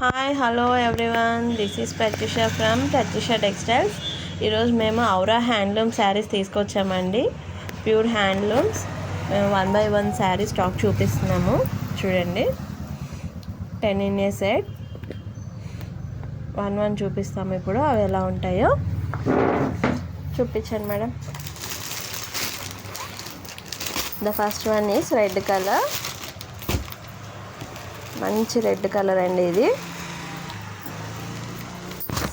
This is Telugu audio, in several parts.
Hi hello everyone, this is Pratyusha from Pratyusha textiles. ఈరోజు మేము ఔరా హ్యాండ్లూమ్ శారీస్ తీసుకొచ్చామండి. Pure handlooms. మేము 1/1 శారీ స్టాక్ చూపిస్తున్నాము. చూడండి, 10 in a సెట్. 1 చూపిస్తాము. ఇప్పుడు అవి ఎలా ఉంటాయో చూపించండి madam. The first one is red colour. మంచి రెడ్ కలర్ అండి. ఇది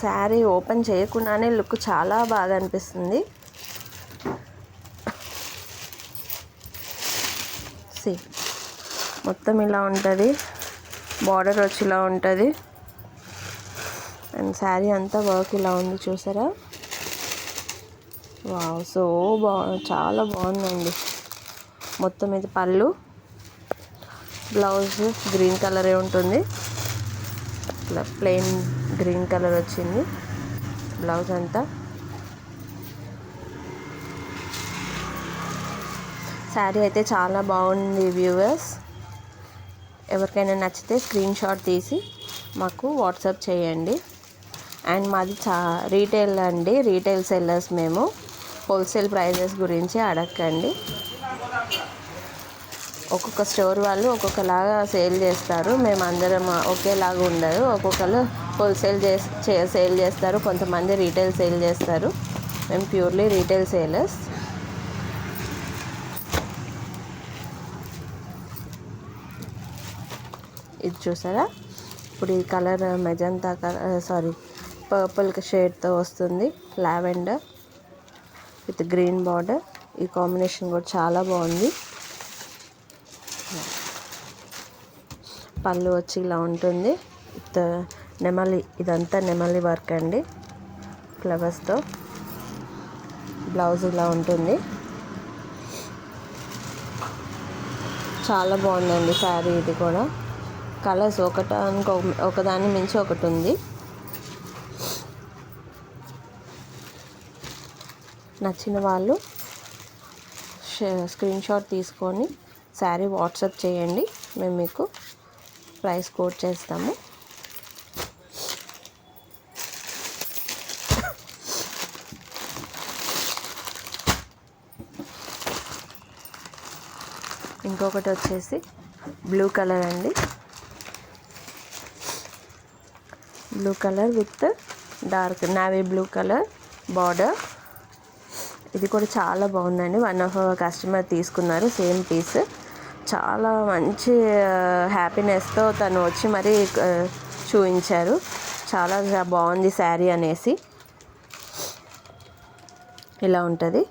శారీ ఓపెన్ చేయకుండానే లుక్ చాలా బాగా అనిపిస్తుంది. సి మొత్తం ఇలా ఉంటుంది. బార్డర్ వచ్చి ఇలా ఉంటుంది. అండ్ శారీ అంతా వర్క్ ఇలా ఉంది, చూసారా? వావ్, సో చాలా బాగుందండి. మొత్తం ఇది పళ్ళు, బ్లౌజ్ గ్రీన్ కలరే ఉంటుంది. ఇట్లా ప్లెయిన్ గ్రీన్ కలర్ వచ్చింది బ్లౌజ్ అంతా. శారీ అయితే చాలా బాగుంది వ్యూవర్స్. ఎవరికైనా నచ్చితే స్క్రీన్ షాట్ తీసి మాకు వాట్సాప్ చేయండి. అండ్ మాది రీటైల్ అండి, రీటైల్ సెల్లర్స్ మేము. హోల్సేల్ ప్రైజెస్ గురించి అడగండి. ఒక్కొక్క స్టోర్ వాళ్ళు ఒక్కొక్కలాగా సేల్ చేస్తారు. మేము అందరం ఒకేలాగా ఉండదు. ఒక్కొక్కరు హోల్సేల్ సేల్ చేస్తారు, కొంతమంది రీటైల్ సేల్ చేస్తారు. మేము ప్యూర్లీ రీటైల్ సేలర్స్. ఇది చూసారా? ఇప్పుడు ఈ కలర్ మెజంతా కలర్, పర్పుల్ షేడ్తో వస్తుంది. Lavender with green border. ఈ కాంబినేషన్ కూడా చాలా బాగుంది. పళ్ళు వచ్చి ఇలా ఉంటుంది. నెమలి, ఇదంతా నెమలి వర్క్ అండి, ఫ్లవర్స్తో. బ్లౌజ్ ఇలా ఉంటుంది. చాలా బాగుందండి శారీ. ఇది కూడా కలర్స్ ఒకదాని మించి ఒకటి ఉంది. నచ్చిన వాళ్ళు స్క్రీన్ షాట్ తీసుకొని శారీ వాట్సాప్ చేయండి. మేము మీకు ప్రైస్ కోట్ చేస్తాము. ఇంకొకటి వచ్చేసి బ్లూ కలర్ అండి. Blue colour with dark navy blue colour border. ఇది కూడా చాలా బాగుందండి. వన్ ఆఫ్ అవర్ కస్టమర్ తీసుకున్నారు సేమ్ పీస్. చాలా మంచి హ్యాపీనెస్తో తను వచ్చి మరీ చూపించారు. చాలా బాగుంది శారీ అనేసి. ఇలా ఉంటుంది.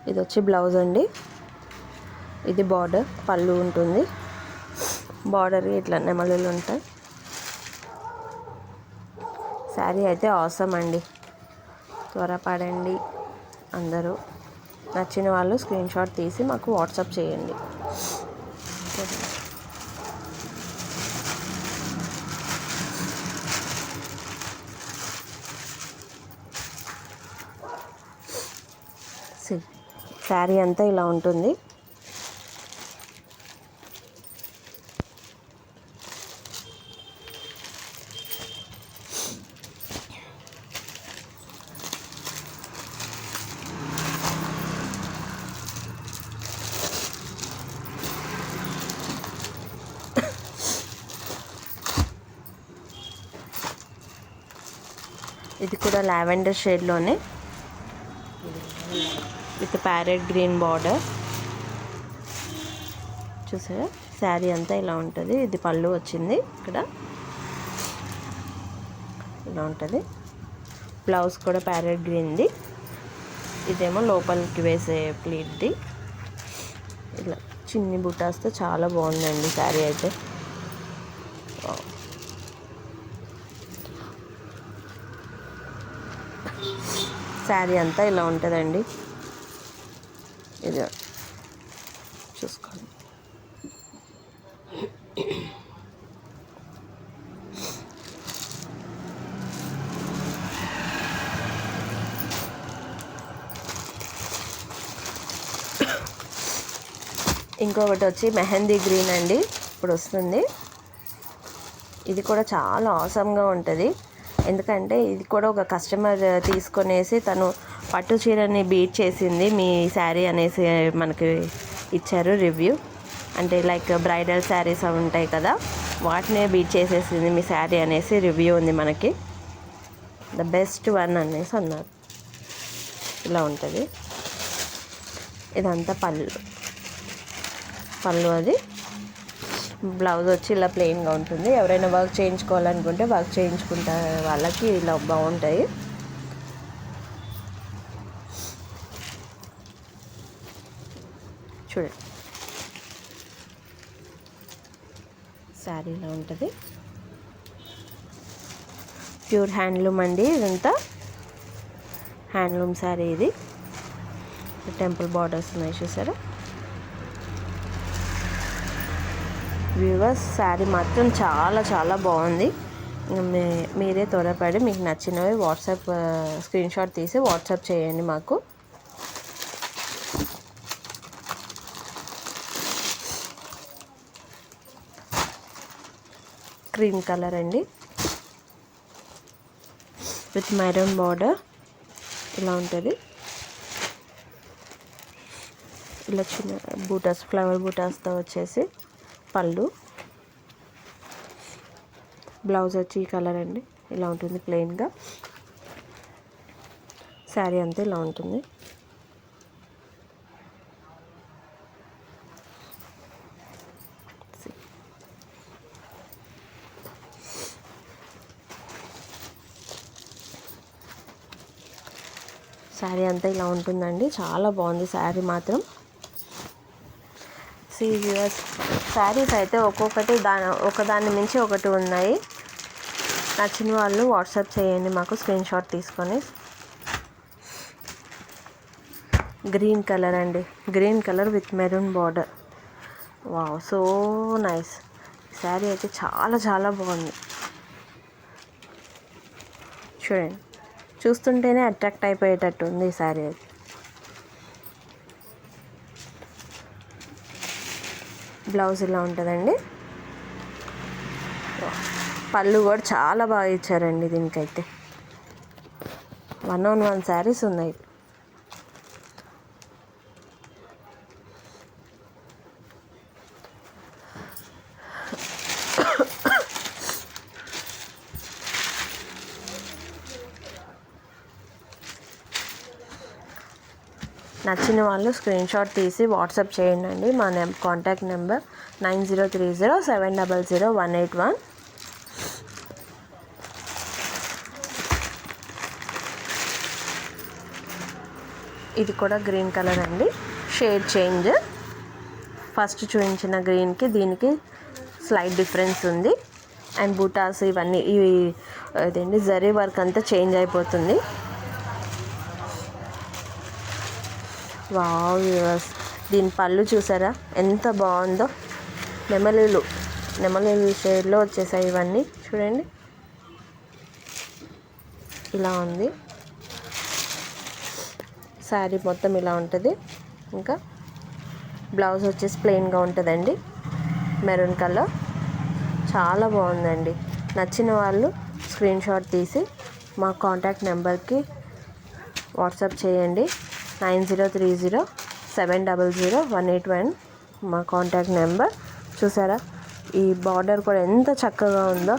ఇది వచ్చి బ్లౌజ్ అండి. ఇది బార్డర్, పళ్ళు ఉంటుంది. బార్డర్ ఇట్లా నెమలులు ఉంటాయి. శారీ అయితే ఆసమ్ అండి. త్వరపడండి అందరూ. నచ్చిన వాళ్ళు స్క్రీన్ షాట్ తీసి మాకు వాట్సాప్ చేయండి. శారీ అంతా ఇలా ఉంటుంది. ఇది కూడా లావెండర్ షేడ్లోనే విత్ ప్యారెట్ గ్రీన్ బార్డర్. చూసారా? శారీ అంతా ఇలా ఉంటుంది. ఇది పళ్ళు వచ్చింది. ఇక్కడ ఇలా ఉంటుంది. బ్లౌజ్ కూడా ప్యారెట్ గ్రీన్ది. ఇదేమో లోపలికి వేసే ప్లీట్ది. ఇలా చిన్ని బుటాస్తో చాలా బాగుందండి శారీ అయితే. శారీ అంతా ఇలా ఉంటుందండి. ఇది చూసుకోండి. ఇంకొకటి వచ్చి మెహందీ గ్రీన్ అండి. ఇప్పుడు వస్తుంది. ఇది కూడా చాలా ఆసమ్గా ఉంటుంది. ఎందుకంటే ఇది కూడా ఒక కస్టమర్ తీసుకొనేసి తను పట్టు చీరని బీట్ చేసింది మీ శారీ అనేసి మనకి ఇచ్చారు రివ్యూ. అంటే లైక్ బ్రైడల్ శారీస్ అవి ఉంటాయి కదా, వాటినే బీట్ చేసేసింది మీ శారీ అనేసి రివ్యూ ఉంది మనకి. ద బెస్ట్ వన్ అనేసి అన్నారు. ఇలా ఉంటుంది. ఇదంతా పళ్ళు అది. బ్లౌజ్ వచ్చి ఇలా ప్లెయిన్గా ఉంటుంది. ఎవరైనా వర్క్ చేయించుకోవాలనుకుంటే వర్క్ చేయించుకుంటే వాళ్ళకి ఇలా బాగుంటాయి. చూడండి శారీ ఇలా ఉంటుంది. ప్యూర్ హ్యాండ్లూమ్ అండి. ఇదంతా హ్యాండ్లూమ్ శారీ. ఇది టెంపుల్ బార్డర్స్ ఉన్నాయి చూసారా. వ్యూవర్స్ శారీ మాత్రం చాలా చాలా బాగుంది. మీరే త్వరపడి మీకు నచ్చినవి వాట్సాప్ స్క్రీన్ షాట్ తీసి వాట్సాప్ చేయండి మాకు. క్రీమ్ కలర్ అండి విత్ మెరూన్ బార్డర్. ఇలా ఉంటుంది. ఇలా చిన్న బూటాస్, ఫ్లవర్ బూటాస్తో వచ్చేసి పళ్ళు. బ్లౌజ్ వచ్చి ఈ కలర్ అండి. ఇలా ఉంటుంది ప్లెయిన్గా. శారీ అంతా ఇలా ఉంటుంది. శారీ అంతా ఇలా ఉంటుందండి. చాలా బాగుంది శారీ మాత్రం. సీరియస్ శారీస్ అయితే ఒక్కొక్కటి ఒకదాని మించి ఒకటి ఉన్నాయి. నచ్చిన వాళ్ళు వాట్సాప్ చేయండి మాకు స్క్రీన్ షాట్ తీసుకొని. గ్రీన్ కలర్ అండి. Green colour with maroon border. Wow, so nice. Sari అయితే చాలా చాలా బాగుంది. చూడండి, చూస్తుంటేనే అట్రాక్ట్ అయిపోయేటట్టు ఉంది ఈ శారీ అయితే. బ్లౌజ్ ఇలా ఉంటుందండి. పళ్ళు కూడా చాలా బాగా ఇచ్చారండి దీనికైతే. 1 శారీస్ ఉన్నాయి. నచ్చిన వాళ్ళు స్క్రీన్ షాట్ తీసి వాట్సాప్ చేయండి. మా కాంటాక్ట్ నెంబర్ 9030700181. ఇది కూడా గ్రీన్ కలర్ అండి. Shade change. ఫస్ట్ చూపించిన గ్రీన్కి దీనికి స్లైట్ డిఫరెన్స్ ఉంది. అండ్ బూటాస్ ఇవన్నీ ఇవి అదేంటి జరీ వర్క్ అంతా చేంజ్ అయిపోతుంది. వావ్ వ్యూవర్స్, దీని పళ్ళు చూసారా ఎంత బాగుందో. నెమలీలు షేడ్లో వచ్చేసాయి ఇవన్నీ. చూడండి ఇలా ఉంది. శారీ మొత్తం ఇలా ఉంటుంది. ఇంకా బ్లౌజ్ వచ్చేసి ప్లెయిన్గా ఉంటుందండి. మెరూన్ కలర్ చాలా బాగుందండి. నచ్చిన వాళ్ళు స్క్రీన్ షాట్ తీసి మా కాంటాక్ట్ నెంబర్కి వాట్సాప్ చేయండి. 9030700181 మా కాంటాక్ట్ నెంబర్. చూసారా ఈ బార్డర్ కూడా ఎంత చక్కగా ఉందో.